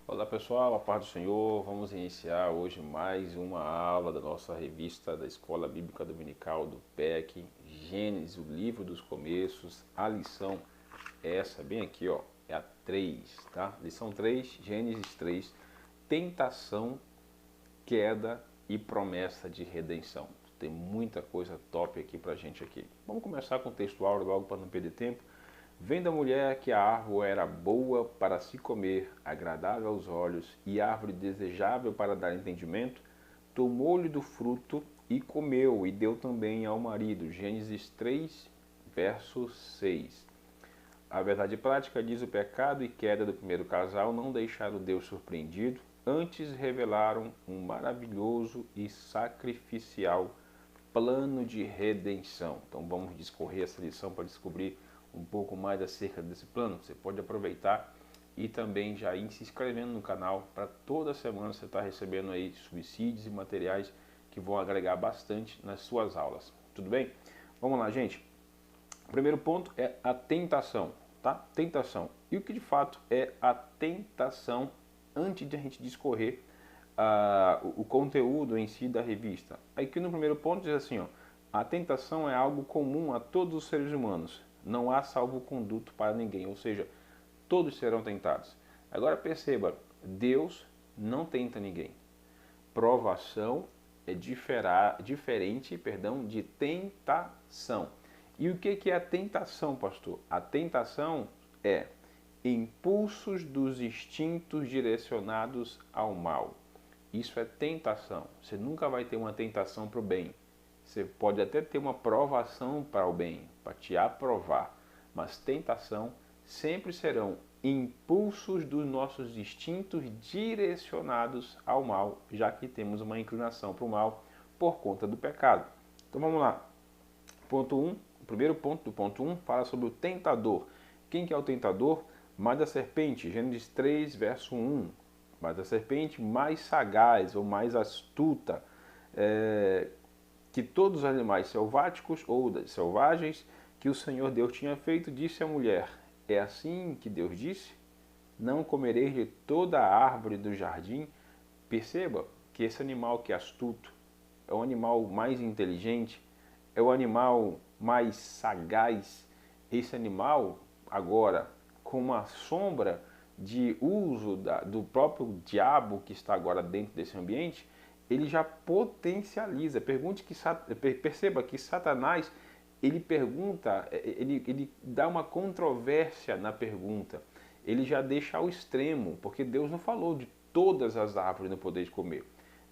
Olá pessoal, a paz do Senhor. Vamos iniciar hoje mais uma aula da nossa revista da Escola Bíblica Dominical do PEC, Gênesis, o livro dos começos. A lição é essa, bem aqui, ó, é a 3, tá? Lição 3, Gênesis 3, tentação, queda e promessa de redenção. Tem muita coisa top aqui pra gente aqui. Vamos começar com o textual logo para não perder tempo. Vendo a mulher que a árvore era boa para se comer, agradável aos olhos e árvore desejável para dar entendimento, tomou-lhe do fruto e comeu, e deu também ao marido. Gênesis 3, verso 6. A verdade prática diz: o pecado e queda do primeiro casal não deixaram Deus surpreendido, antes revelaram um maravilhoso e sacrificial plano de redenção. Então vamos discorrer essa lição para descobrir um pouco mais acerca desse plano. Você pode aproveitar e também já ir se inscrevendo no canal para toda semana você estar recebendo aí subsídios e materiais que vão agregar bastante nas suas aulas. Tudo bem? Vamos lá, gente. O primeiro ponto é a tentação, tá? Tentação. E o que de fato é a tentação antes de a gente discorrer o conteúdo em si da revista? Aqui no primeiro ponto diz assim, ó, a tentação é algo comum a todos os seres humanos. Não há salvo-conduto para ninguém, ou seja, todos serão tentados. Agora perceba, Deus não tenta ninguém. Provação é diferente, de tentação. E o que é a tentação, pastor? A tentação é impulsos dos instintos direcionados ao mal. Isso é tentação. Você nunca vai ter uma tentação para o bem. Você pode até ter uma provação para o bem, para te aprovar, mas tentação sempre serão impulsos dos nossos instintos direcionados ao mal, já que temos uma inclinação para o mal por conta do pecado. Então vamos lá. Ponto 1, o primeiro ponto do ponto 1 fala sobre o tentador. Quem que é o tentador? Mais da serpente, Gênesis 3, verso 1. Mas a serpente mais sagaz ou mais astuta que todos os animais selváticos ou selvagens que o Senhor Deus tinha feito, disse à mulher: é assim que Deus disse? Não comereis de toda a árvore do jardim? Perceba que esse animal que é astuto é o animal mais inteligente, é o animal mais sagaz. Esse animal, agora, com uma sombra de uso do próprio diabo que está agora dentro desse ambiente, ele já potencializa. Perceba que Satanás, ele pergunta, ele dá uma controvérsia na pergunta. Ele já deixa ao extremo, porque Deus não falou de todas as árvores no poder de comer.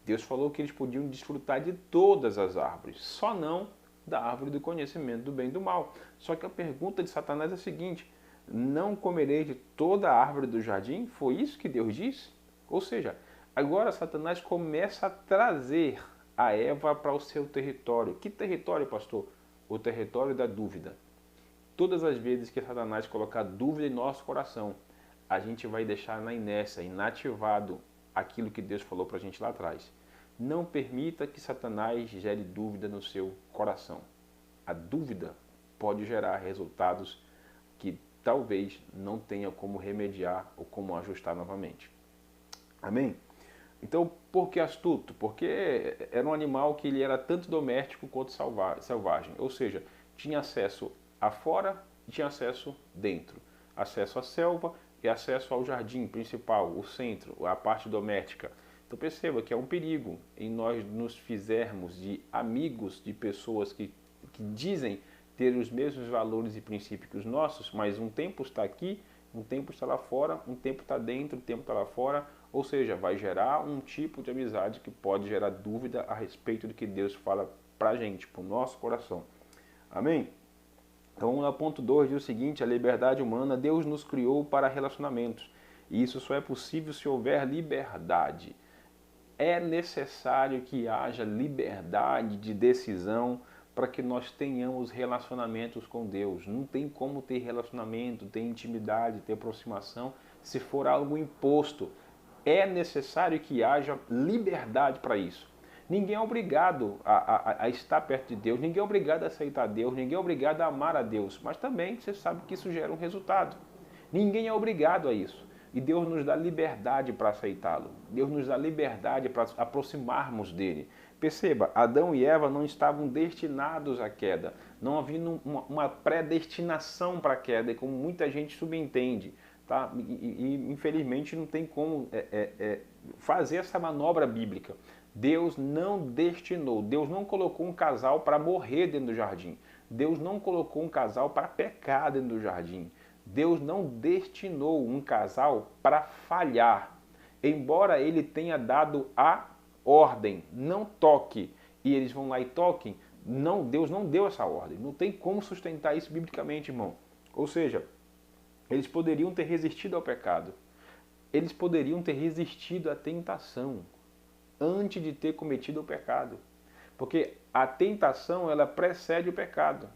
Deus falou que eles podiam desfrutar de todas as árvores, só não da árvore do conhecimento do bem e do mal. Só que a pergunta de Satanás é a seguinte: não comereis de toda a árvore do jardim? Foi isso que Deus disse? Ou seja, agora Satanás começa a trazer a Eva para o seu território. Que território, pastor? O território da dúvida. Todas as vezes que Satanás colocar dúvida em nosso coração, a gente vai deixar na inércia, inativado aquilo que Deus falou para a gente lá atrás. Não permita que Satanás gere dúvida no seu coração. A dúvida pode gerar resultados que talvez não tenha como remediar ou como ajustar novamente. Amém? Então, por que astuto? Porque era um animal que ele era tanto doméstico quanto selvagem. Ou seja, tinha acesso afora e tinha acesso dentro. Acesso à selva e acesso ao jardim principal, o centro, a parte doméstica. Então perceba que é um perigo em nós nos fizermos de amigos de pessoas que dizem ter os mesmos valores e princípios que os nossos, mas um tempo está aqui, um tempo está lá fora, um tempo está dentro, um tempo está lá fora, ou seja, vai gerar um tipo de amizade que pode gerar dúvida a respeito do que Deus fala para a gente, para o nosso coração. Amém? Então vamos lá, ponto 2 diz o seguinte: a liberdade humana, Deus nos criou para relacionamentos, e isso só é possível se houver liberdade. É necessário que haja liberdade de decisão para que nós tenhamos relacionamentos com Deus. Não tem como ter relacionamento, ter intimidade, ter aproximação se for algo imposto. É necessário que haja liberdade para isso. Ninguém é obrigado a estar perto de Deus, ninguém é obrigado a aceitar Deus, ninguém é obrigado a amar a Deus, mas também você sabe que isso gera um resultado. Ninguém é obrigado a isso. E Deus nos dá liberdade para aceitá-lo. Deus nos dá liberdade para aproximarmos dele. Perceba, Adão e Eva não estavam destinados à queda. Não havia uma predestinação para a queda, como muita gente subentende. Tá? E infelizmente não tem como fazer essa manobra bíblica. Deus não destinou, Deus não colocou um casal para morrer dentro do jardim. Deus não colocou um casal para pecar dentro do jardim. Deus não destinou um casal para falhar. Embora ele tenha dado a ordem, não toque, e eles vão lá e toquem, não, Deus não deu essa ordem. Não tem como sustentar isso biblicamente, irmão. Ou seja, eles poderiam ter resistido ao pecado. Eles poderiam ter resistido à tentação antes de ter cometido o pecado. Porque a tentação, ela precede o pecado.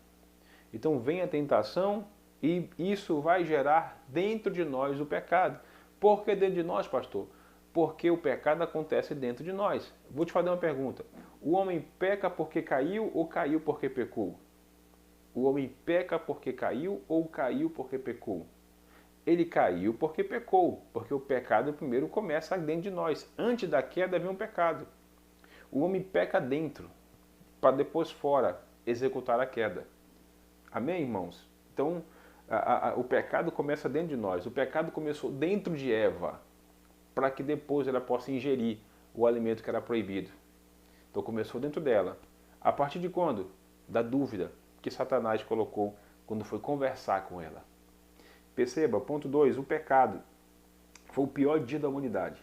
Então vem a tentação e isso vai gerar dentro de nós o pecado. Por que dentro de nós, pastor? Porque o pecado acontece dentro de nós. Vou te fazer uma pergunta. O homem peca porque caiu ou caiu porque pecou? O homem peca porque caiu ou caiu porque pecou? Ele caiu porque pecou, porque o pecado primeiro começa dentro de nós. Antes da queda vem um pecado. O homem peca dentro, para depois fora executar a queda. Amém, irmãos? Então, o pecado começa dentro de nós. O pecado começou dentro de Eva, para que depois ela possa ingerir o alimento que era proibido. Então começou dentro dela. A partir de quando? Da dúvida que Satanás colocou quando foi conversar com ela. Perceba, ponto 2, o pecado foi o pior dia da humanidade.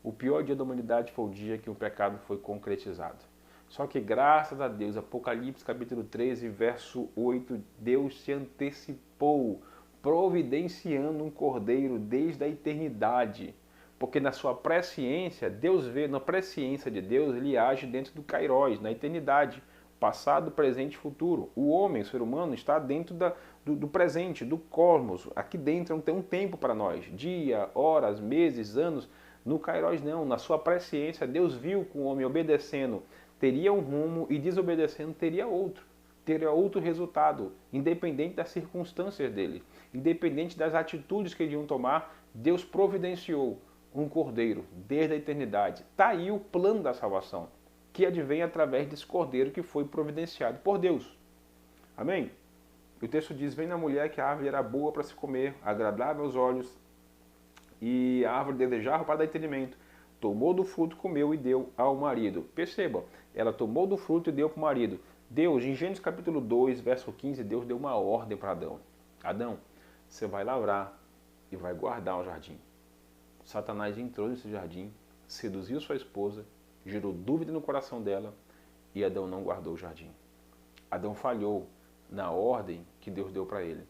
O pior dia da humanidade foi o dia que o pecado foi concretizado. Só que graças a Deus, Apocalipse capítulo 13, verso 8, Deus se antecipou, providenciando um cordeiro desde a eternidade. Porque na sua presciência, Deus vê, na presciência de Deus, ele age dentro do Kairos, na eternidade. Passado, presente e futuro. O homem, o ser humano, está dentro do presente, do cosmos. Aqui dentro tem um tempo para nós. Dia, horas, meses, anos. No Kairos não. Na sua presciência, Deus viu que o homem obedecendo teria um rumo e desobedecendo teria outro. Teria outro resultado, independente das circunstâncias dele. Independente das atitudes que eles iam tomar, Deus providenciou um cordeiro desde a eternidade. Está aí o plano da salvação, que advém através desse cordeiro que foi providenciado por Deus. Amém? O texto diz, vem na mulher que a árvore era boa para se comer, agradável aos olhos, e a árvore desejável para dar entendimento. Tomou do fruto, comeu e deu ao marido. Perceba, ela tomou do fruto e deu para o marido. Deus, em Gênesis capítulo 2, verso 15, Deus deu uma ordem para Adão. Adão, você vai lavrar e vai guardar o jardim. Satanás entrou nesse jardim, seduziu sua esposa, gerou dúvida no coração dela e Adão não guardou o jardim. Adão falhou na ordem que Deus deu para ele.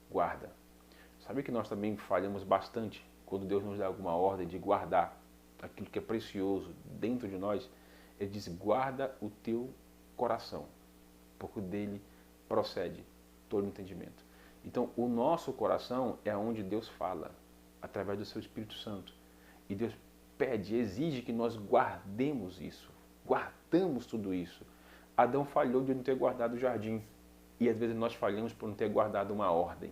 Guarda. Sabe que nós também falhamos bastante quando Deus nos dá alguma ordem de guardar aquilo que é precioso dentro de nós? Ele diz, guarda o teu coração, porque dele procede todo entendimento. Então, o nosso coração é onde Deus fala, através do seu Espírito Santo. E Deus pede, exige que nós guardemos isso, guardamos tudo isso. Adão falhou de não ter guardado o jardim. E às vezes nós falhamos por não ter guardado uma ordem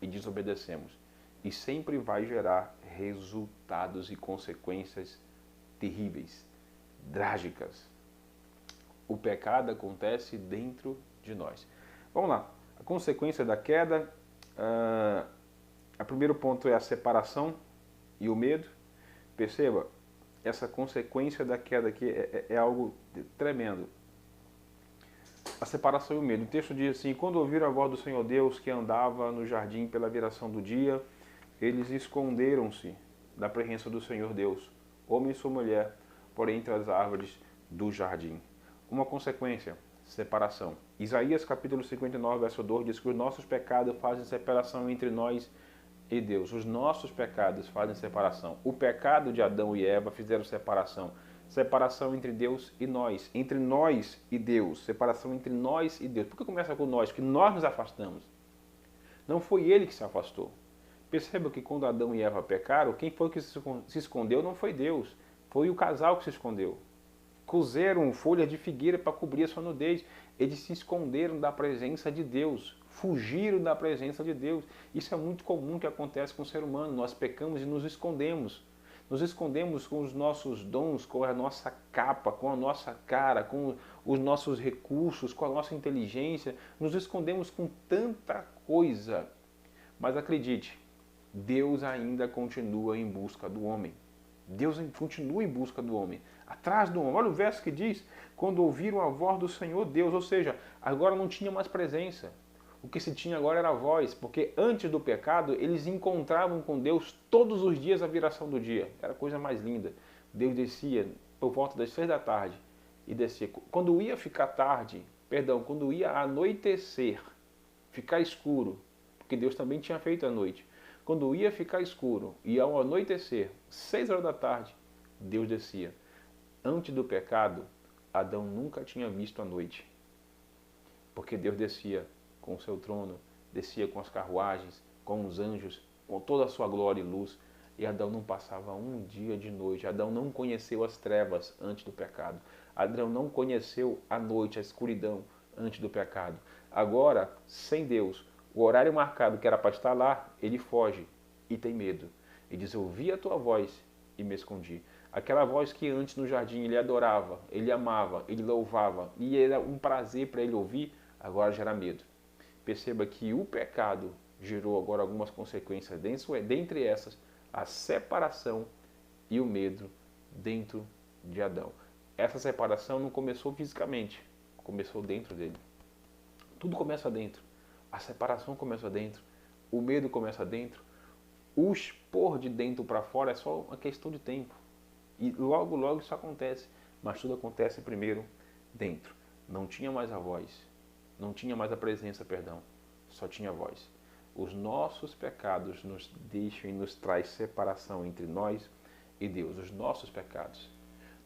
e desobedecemos. E sempre vai gerar resultados e consequências terríveis, trágicas. O pecado acontece dentro de nós. Vamos lá. A consequência da queda, o primeiro ponto é a separação e o medo. Perceba, essa consequência da queda aqui é algo tremendo. A separação e o medo. O texto diz assim, quando ouviram a voz do Senhor Deus que andava no jardim pela viração do dia, eles esconderam-se da presença do Senhor Deus, homem e sua mulher, por entre as árvores do jardim. Uma consequência, separação. Isaías capítulo 59, verso 2 diz que os nossos pecados fazem separação entre nós e Deus. Os nossos pecados fazem separação. O pecado de Adão e Eva fizeram separação. Separação entre Deus e nós. Entre nós e Deus. Separação entre nós e Deus. Por que começa com nós? Porque nós nos afastamos. Não foi ele que se afastou. Perceba que quando Adão e Eva pecaram, quem foi que se escondeu não foi Deus. Foi o casal que se escondeu. Cozeram folhas de figueira para cobrir a sua nudez. Eles se esconderam da presença de Deus. fugiram da presença de Deus. Isso é muito comum que acontece com o ser humano. Nós pecamos e nos escondemos. Nos escondemos com os nossos dons, com a nossa capa, com a nossa cara, com os nossos recursos, com a nossa inteligência. Nos escondemos com tanta coisa. Mas acredite, Deus ainda continua em busca do homem. Deus continua em busca do homem, atrás do homem. Olha o verso que diz, quando ouviram a voz do Senhor Deus, ou seja, agora não tinha mais presença. O que se tinha agora era a voz, porque antes do pecado eles encontravam com Deus todos os dias a viração do dia. Era a coisa mais linda. Deus descia por volta das 6 da tarde e descia. Quando ia ficar tarde, quando ia anoitecer, ficar escuro, porque Deus também tinha feito a noite. Quando ia ficar escuro e ao anoitecer, 6 horas da tarde, Deus descia. Antes do pecado, Adão nunca tinha visto a noite. Porque Deus descia com o seu trono, descia com as carruagens, com os anjos, com toda a sua glória e luz. E Adão não passava um dia de noite. Adão não conheceu as trevas antes do pecado. Adão não conheceu a noite, a escuridão antes do pecado. Agora, sem Deus, o horário marcado que era para estar lá, ele foge e tem medo. E diz, eu ouvi a tua voz e me escondi. Aquela voz que antes no jardim ele adorava, ele amava, ele louvava, e era um prazer para ele ouvir, agora gera medo. Perceba que o pecado gerou agora algumas consequências, dentre essas, a separação e o medo dentro de Adão. Essa separação não começou fisicamente, começou dentro dele. Tudo começa dentro. A separação começa dentro, o medo começa dentro, o expor de dentro para fora é só uma questão de tempo. E logo, logo isso acontece, mas tudo acontece primeiro dentro. Não tinha mais a voz, não tinha mais a presença, perdão, só tinha a voz. Os nossos pecados nos deixam e nos traz separação entre nós e Deus, os nossos pecados.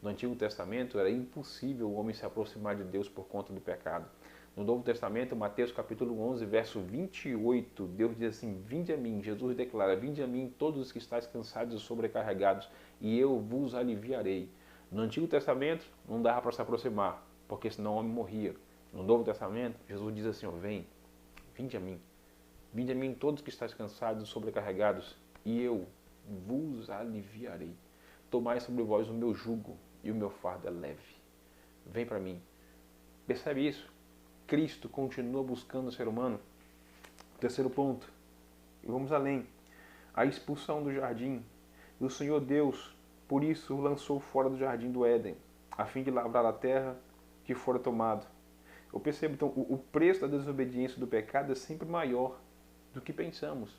No Antigo Testamento era impossível o homem se aproximar de Deus por conta do pecado. No Novo Testamento, Mateus capítulo 11, verso 28, Deus diz assim, vinde a mim, Jesus declara, vinde a mim todos os que estáis cansados e sobrecarregados, e eu vos aliviarei. No Antigo Testamento, não dava para se aproximar, porque senão o homem morria. No Novo Testamento, Jesus diz assim, vem, vinde a mim todos que estáis cansados e sobrecarregados, e eu vos aliviarei. Tomai sobre vós o meu jugo, e o meu fardo é leve. Vem para mim. Percebe isso? Cristo continua buscando o ser humano. Terceiro ponto, e vamos além, a expulsão do jardim. E o Senhor Deus, por isso, o lançou fora do jardim do Éden, a fim de lavrar a terra que fora tomado. Eu percebo, então, o preço da desobediência do pecado é sempre maior do que pensamos.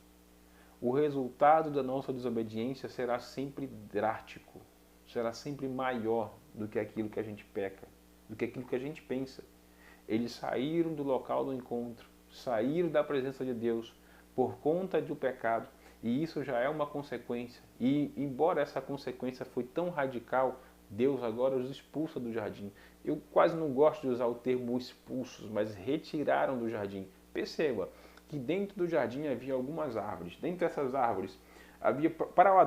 O resultado da nossa desobediência será sempre drástico, será sempre maior do que aquilo que a gente peca, do que aquilo que a gente pensa. Eles saíram do local do encontro, saíram da presença de Deus por conta do pecado, e isso já é uma consequência. E embora essa consequência foi tão radical, Deus agora os expulsa do jardim. Eu quase não gosto de usar o termo expulsos, mas retiraram do jardim. Perceba que dentro do jardim havia algumas árvores. Dentro dessas árvores havia para o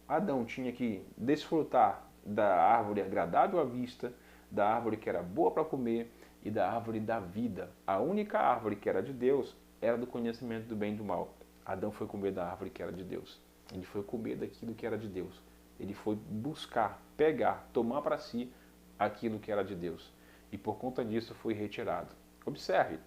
Adão tinha que desfrutar da árvore agradável à vista, da árvore que era boa para comer, e da árvore da vida. A única árvore que era de Deus era do conhecimento do bem e do mal. Adão foi comer da árvore que era de Deus. Ele foi comer daquilo que era de Deus. Ele foi buscar, pegar, tomar para si aquilo que era de Deus. E por conta disso foi retirado. Observe,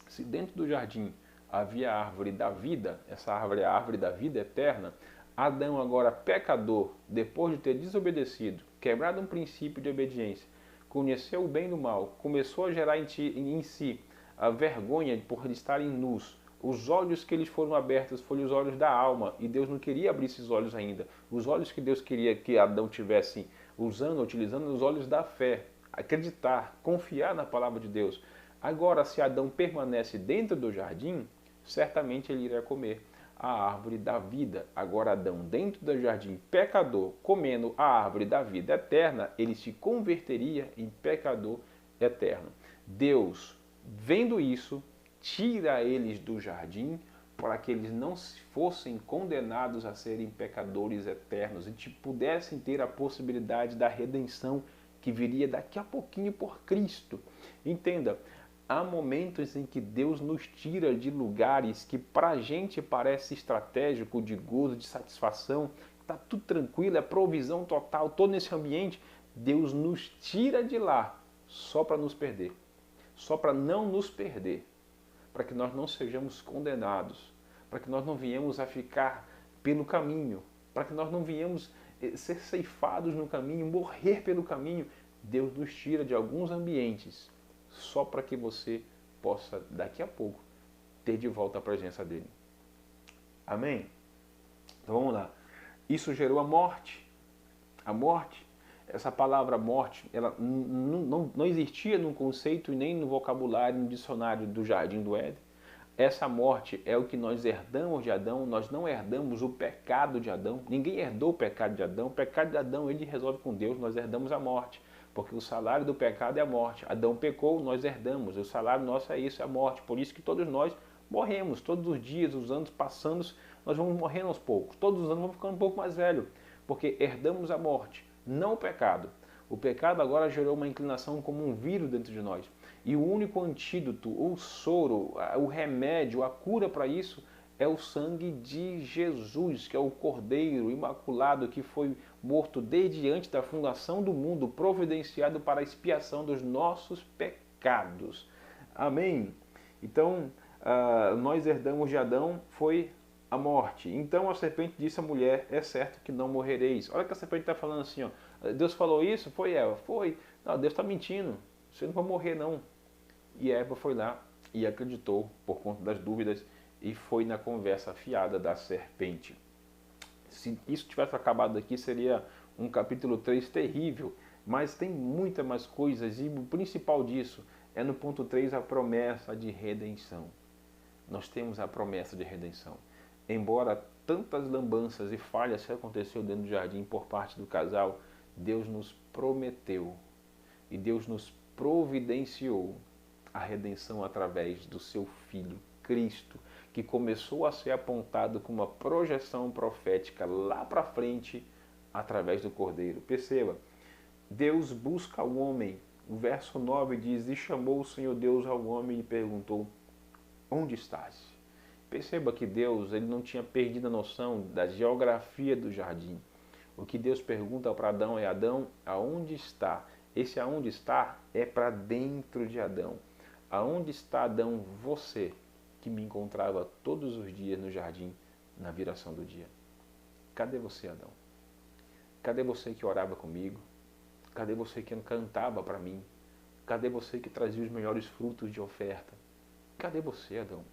se dentro do jardim havia a árvore da vida, essa árvore é a árvore da vida eterna, Adão agora pecador, depois de ter desobedecido, quebrado um princípio de obediência, conheceu o bem e o mal, começou a gerar em si a vergonha por estarem nus. Os olhos que eles foram abertos foram os olhos da alma, e Deus não queria abrir esses olhos ainda. Os olhos que Deus queria que Adão tivesse utilizando os olhos da fé, acreditar, confiar na palavra de Deus. Agora, se Adão permanece dentro do jardim, certamente ele irá comer a árvore da vida. Agora Adão, dentro do jardim, pecador, comendo a árvore da vida eterna, ele se converteria em pecador eterno. Deus, vendo isso, tira eles do jardim para que eles não fossem condenados a serem pecadores eternos e pudessem ter a possibilidade da redenção que viria daqui a pouquinho por Cristo. Entenda, Há momentos em que Deus nos tira de lugares que para a gente parece estratégico, de gozo, de satisfação, está tudo tranquilo, é provisão total, todo nesse ambiente. Deus nos tira de lá só para nos perder, só para não nos perder, para que nós não sejamos condenados, para que nós não viemos a ficar pelo caminho, para que nós não viemos ser ceifados no caminho, morrer pelo caminho. Deus nos tira de alguns ambientes só para que você possa, daqui a pouco, ter de volta a presença dele. Amém? Então vamos lá. Isso gerou a morte. A morte, essa palavra morte, ela não existia no conceito e nem no vocabulário, no dicionário do Jardim do Éden. Essa morte é o que nós herdamos de Adão, nós não herdamos o pecado de Adão, ninguém herdou o pecado de Adão, o pecado de Adão ele resolve com Deus, nós herdamos a morte, porque o salário do pecado é a morte. Adão pecou, nós herdamos, o salário nosso é isso, é a morte, por isso que todos nós morremos, todos os dias, os anos passando, nós vamos morrendo aos poucos, todos os anos vamos ficando um pouco mais velhos, porque herdamos a morte, não o pecado. O pecado agora gerou uma inclinação como um vírus dentro de nós. E o único antídoto, o soro, o remédio, a cura para isso é o sangue de Jesus, que é o Cordeiro Imaculado que foi morto desde antes da fundação do mundo, providenciado para a expiação dos nossos pecados. Amém? Então, nós herdamos de Adão, foi a morte. Então a serpente disse à mulher, é certo que não morrereis. Olha que a serpente está falando assim, ó. Deus falou isso? Foi Eva? Foi. Não, Deus está mentindo. Você não vai morrer, não. E Eva foi lá e acreditou por conta das dúvidas e foi na conversa fiada da serpente. Se isso tivesse acabado aqui, seria um capítulo 3 terrível. Mas tem muitas mais coisas e o principal disso é no ponto 3 a promessa de redenção. Nós temos a promessa de redenção. Embora tantas lambanças e falhas que aconteceu dentro do jardim por parte do casal, Deus nos prometeu e Deus nos providenciou a redenção através do seu Filho, Cristo, que começou a ser apontado como uma projeção profética lá para frente através do Cordeiro. Perceba, Deus busca o homem. O verso 9 diz, e chamou o Senhor Deus ao homem e perguntou, onde estás? Perceba que Deus ele não tinha perdido a noção da geografia do jardim. O que Deus pergunta para Adão é, Adão, aonde está? Esse aonde está é para dentro de Adão. Aonde está, Adão, você que me encontrava todos os dias no jardim, na viração do dia? Cadê você, Adão? Cadê você que orava comigo? Cadê você que cantava para mim? Cadê você que trazia os melhores frutos de oferta? Cadê você, Adão?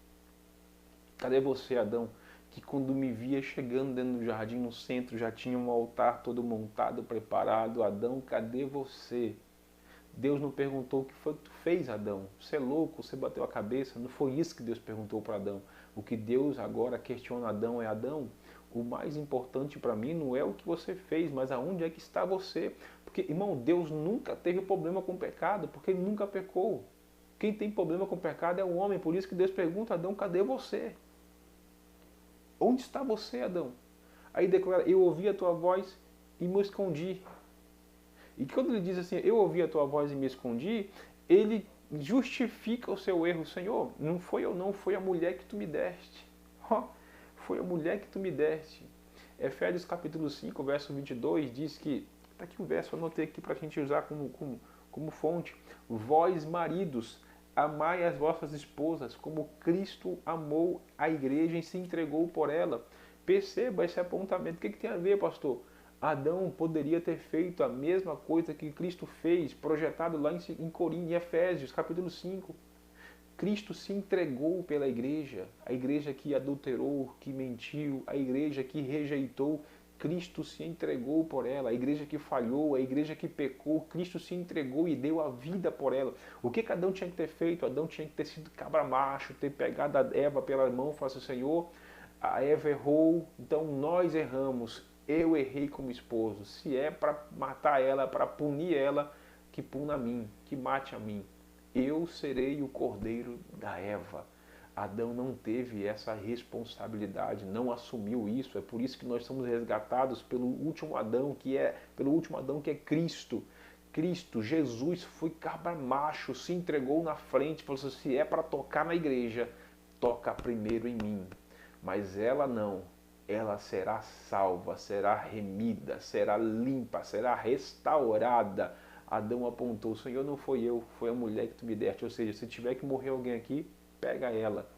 Cadê você, Adão, que quando me via chegando dentro do jardim, no centro, já tinha um altar todo montado, preparado? Adão, cadê você? Deus não perguntou o que foi que tu fez, Adão. Você é louco? Você bateu a cabeça? Não foi isso que Deus perguntou para Adão. O que Deus agora questiona Adão é, Adão, o mais importante para mim não é o que você fez, mas aonde é que está você? Porque, irmão, Deus nunca teve problema com o pecado, porque ele nunca pecou. Quem tem problema com o pecado é o homem, por isso que Deus pergunta, Adão, cadê você? Onde está você, Adão? Aí declara, eu ouvi a tua voz e me escondi. E quando ele diz assim, eu ouvi a tua voz e me escondi, ele justifica o seu erro. Senhor, não foi eu não, foi a mulher que tu me deste. Foi a mulher que tu me deste. Efésios capítulo 5, verso 22, diz que, está aqui um verso, eu anotei aqui para a gente usar como fonte. Vós, maridos, amai as vossas esposas, como Cristo amou a igreja e se entregou por ela. Perceba esse apontamento. O que tem a ver, pastor? Adão poderia ter feito a mesma coisa que Cristo fez, projetado lá em Efésios, capítulo 5. Cristo se entregou pela igreja, a igreja que adulterou, que mentiu, a igreja que rejeitou, Cristo se entregou por ela, a igreja que falhou, a igreja que pecou, Cristo se entregou e deu a vida por ela. O que Adão tinha que ter feito? Adão tinha que ter sido cabra macho, ter pegado a Eva pela mão e falar assim, Senhor, a Eva errou, então nós erramos, eu errei como esposo. Se é para matar ela, para punir ela, que puna a mim, que mate a mim. Eu serei o cordeiro da Eva. Adão não teve essa responsabilidade, não assumiu isso. É por isso que nós somos resgatados pelo último Adão, que é Cristo. Cristo, Jesus, foi cabra macho, se entregou na frente, falou assim, se é para tocar na igreja, toca primeiro em mim. Mas ela não, ela será salva, será remida, será limpa, será restaurada. Adão apontou, Senhor, não foi eu, foi a mulher que tu me deste. Ou seja, se tiver que morrer alguém aqui, pega ela.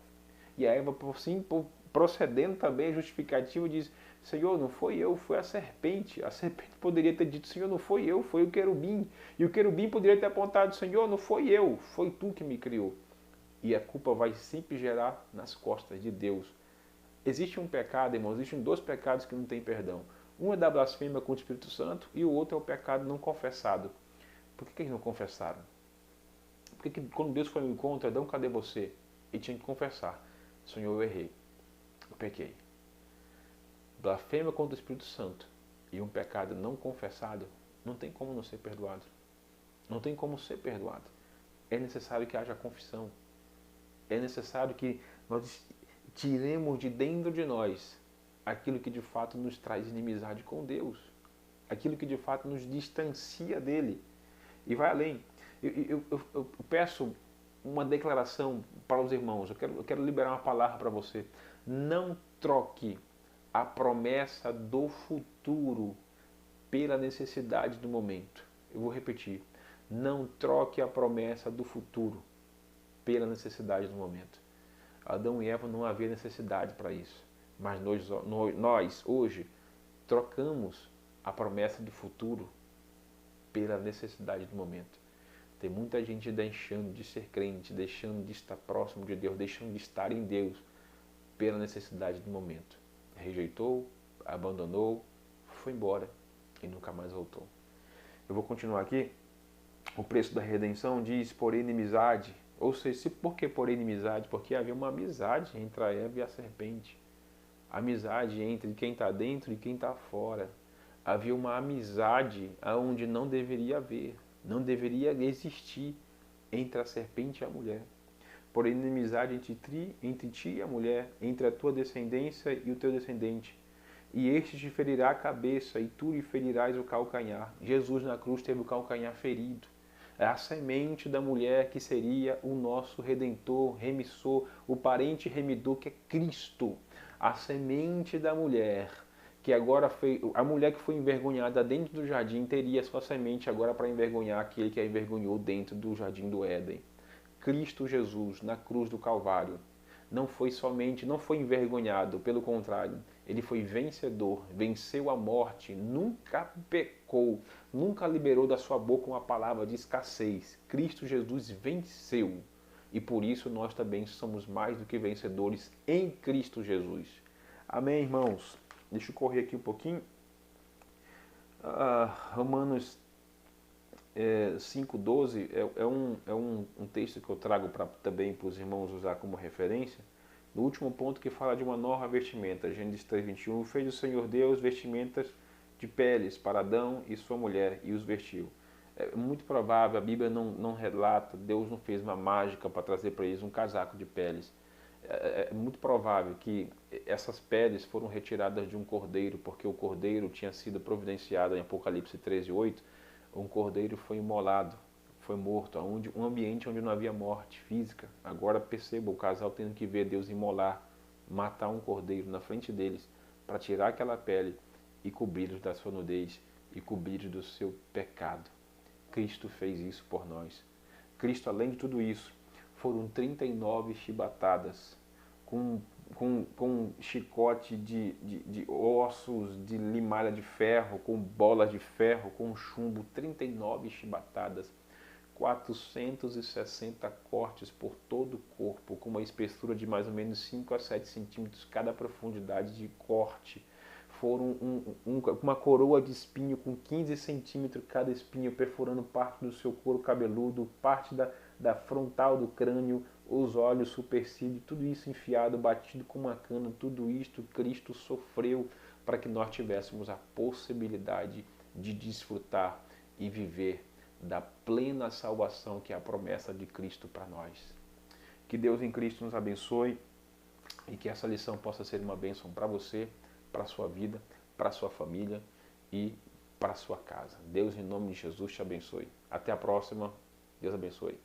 E a Eva, assim, procedendo também a justificativa, diz, Senhor, não foi eu, foi a serpente. A serpente poderia ter dito, Senhor, não foi eu, foi o querubim. E o querubim poderia ter apontado, Senhor, não foi eu, foi tu que me criou. E a culpa vai sempre gerar nas costas de Deus. Existe um pecado, irmãos, existem dois pecados que não têm perdão. Um é da blasfêmia contra o Espírito Santo e o outro é o pecado não confessado. Por que eles não confessaram? Porque quando Deus foi ao encontro, Adão, cadê você? Ele tinha que confessar. Senhor, eu errei, eu pequei. Blasfêmia contra o Espírito Santo e um pecado não confessado, não tem como não ser perdoado. Não tem como ser perdoado. É necessário que haja confissão. É necessário que nós tiremos de dentro de nós aquilo que de fato nos traz inimizade com Deus. Aquilo que de fato nos distancia dele. E vai além. Eu peço uma declaração para os irmãos. Eu quero liberar uma palavra para você. Não troque a promessa do futuro pela necessidade do momento. Eu vou repetir. Não troque a promessa do futuro pela necessidade do momento. Adão e Eva não havia necessidade para isso. Mas nós hoje trocamos a promessa do futuro pela necessidade do momento. Tem muita gente deixando de ser crente, deixando de estar próximo de Deus, deixando de estar em Deus pela necessidade do momento. Rejeitou, abandonou, foi embora e nunca mais voltou. Eu vou continuar aqui. O preço da redenção diz por inimizade. Ou seja, por que por inimizade? Porque havia uma amizade entre a Eva e a serpente. Amizade entre quem está dentro e quem está fora. Havia uma amizade onde não deveria haver, não deveria existir entre a serpente e a mulher. Por inimizade entre ti e a mulher, entre a tua descendência e o teu descendente. E este te ferirá a cabeça, e tu lhe ferirás o calcanhar. Jesus na cruz teve o calcanhar ferido. É a semente da mulher que seria o nosso redentor, remissor, o parente remidor que é Cristo. A semente da mulher, que agora foi a mulher que foi envergonhada dentro do jardim, teria sua semente agora para envergonhar aquele que a envergonhou dentro do jardim do Éden. Cristo Jesus, na cruz do Calvário, não foi envergonhado, pelo contrário, ele foi vencedor, venceu a morte, nunca pecou, nunca liberou da sua boca uma palavra de escassez. Cristo Jesus venceu e por isso nós também somos mais do que vencedores em Cristo Jesus. Amém, irmãos? Deixa eu correr aqui um pouquinho. Romanos 5,12 é um texto que eu trago também para os irmãos usar como referência. No último ponto que fala de uma nova vestimenta, Gênesis 3,21, fez o Senhor Deus vestimentas de peles para Adão e sua mulher e os vestiu. É muito provável, a Bíblia não relata, Deus não fez uma mágica para trazer para eles um casaco de peles. É muito provável que essas peles foram retiradas de um cordeiro, porque o cordeiro tinha sido providenciado em Apocalipse 13,8, um cordeiro foi imolado, foi morto, um ambiente onde não havia morte física. Agora perceba o casal tendo que ver Deus imolar, matar um cordeiro na frente deles, para tirar aquela pele e cobri-los da sua nudez e cobri-los do seu pecado. Cristo fez isso por nós. Cristo, além de tudo isso, foram 39 chibatadas com chicote de ossos, de limalha de ferro, com bolas de ferro, com chumbo, 39 chibatadas, 460 cortes por todo o corpo, com uma espessura de mais ou menos 5 a 7 centímetros cada profundidade de corte. Foram uma coroa de espinho com 15 centímetros cada espinho, perfurando parte do seu couro cabeludo, parte da frontal do crânio, os olhos, supercílio, tudo isso enfiado, batido com uma cana, tudo isto Cristo sofreu para que nós tivéssemos a possibilidade de desfrutar e viver da plena salvação que é a promessa de Cristo para nós. Que Deus em Cristo nos abençoe e que essa lição possa ser uma bênção para você, para a sua vida, para a sua família e para a sua casa. Deus, em nome de Jesus, te abençoe. Até a próxima. Deus abençoe.